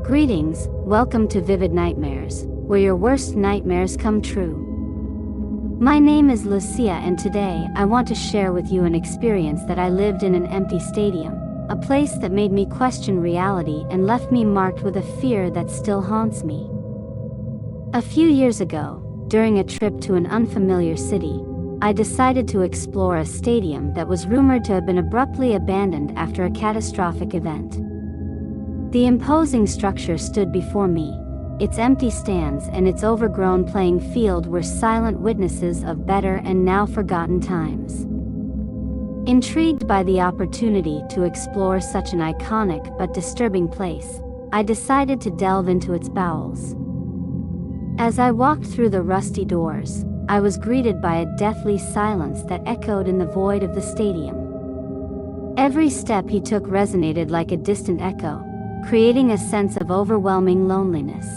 Greetings, welcome to Vivid Nightmares, where your worst nightmares come true. My name is Lucia, and today I want to share with you an experience that I lived in an empty stadium, a place that made me question reality and left me marked with a fear that still haunts me. A few years ago, during a trip to an unfamiliar city, I decided to explore a stadium that was rumored to have been abruptly abandoned after a catastrophic event. The imposing structure stood before me. Its empty stands and its overgrown playing field were silent witnesses of better and now forgotten times. Intrigued by the opportunity to explore such an iconic but disturbing place, I decided to delve into its bowels. As I walked through the rusty doors, I was greeted by a deathly silence that echoed in the void of the stadium. Every step he took resonated like a distant echo, creating a sense of overwhelming loneliness.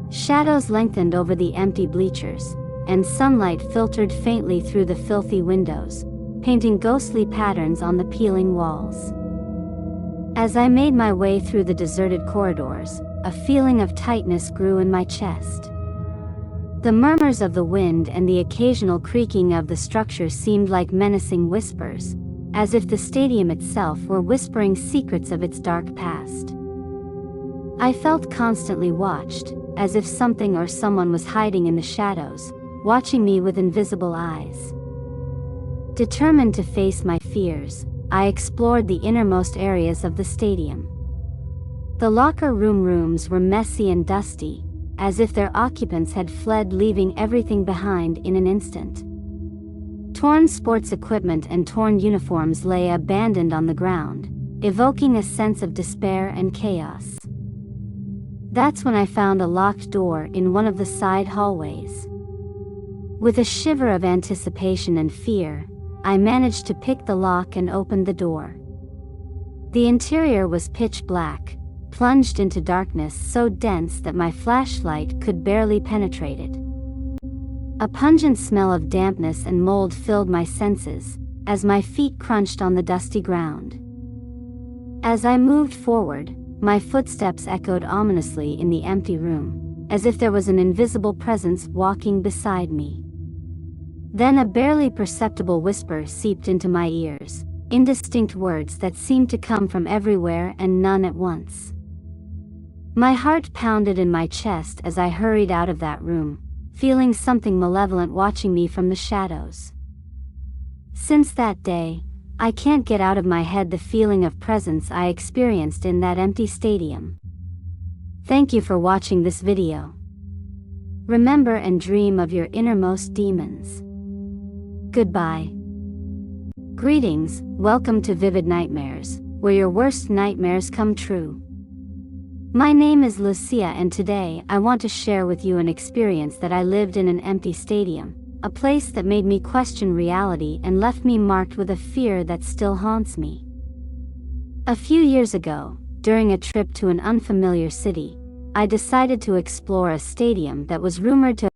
Shadows lengthened over the empty bleachers, and sunlight filtered faintly through the filthy windows, painting ghostly patterns on the peeling walls. As I made my way through the deserted corridors, a feeling of tightness grew in my chest. The murmurs of the wind and the occasional creaking of the structure seemed like menacing whispers, as if the stadium itself were whispering secrets of its dark past. I felt constantly watched, as if something or someone was hiding in the shadows, watching me with invisible eyes. Determined to face my fears, I explored the innermost areas of the stadium. The locker rooms were messy and dusty, as if their occupants had fled, leaving everything behind in an instant. Torn sports equipment and torn uniforms lay abandoned on the ground, evoking a sense of despair and chaos. That's when I found a locked door in one of the side hallways. With a shiver of anticipation and fear, I managed to pick the lock and opened the door. The interior was pitch black, plunged into darkness so dense that my flashlight could barely penetrate it. A pungent smell of dampness and mold filled my senses, as my feet crunched on the dusty ground. As I moved forward, my footsteps echoed ominously in the empty room, as if there was an invisible presence walking beside me. Then a barely perceptible whisper seeped into my ears, indistinct words that seemed to come from everywhere and none at once. My heart pounded in my chest as I hurried out of that room, feeling something malevolent watching me from the shadows. Since that day, I can't get out of my head the feeling of presence I experienced in that empty stadium. Thank you for watching this video. Remember and dream of your innermost demons. Goodbye. Greetings, welcome to Vivid Nightmares, where your worst nightmares come true. My name is Lucia, and today I want to share with you an experience that I lived in an empty stadium, a place that made me question reality and left me marked with a fear that still haunts me. A few years ago, during a trip to an unfamiliar city, I decided to explore a stadium that was rumored to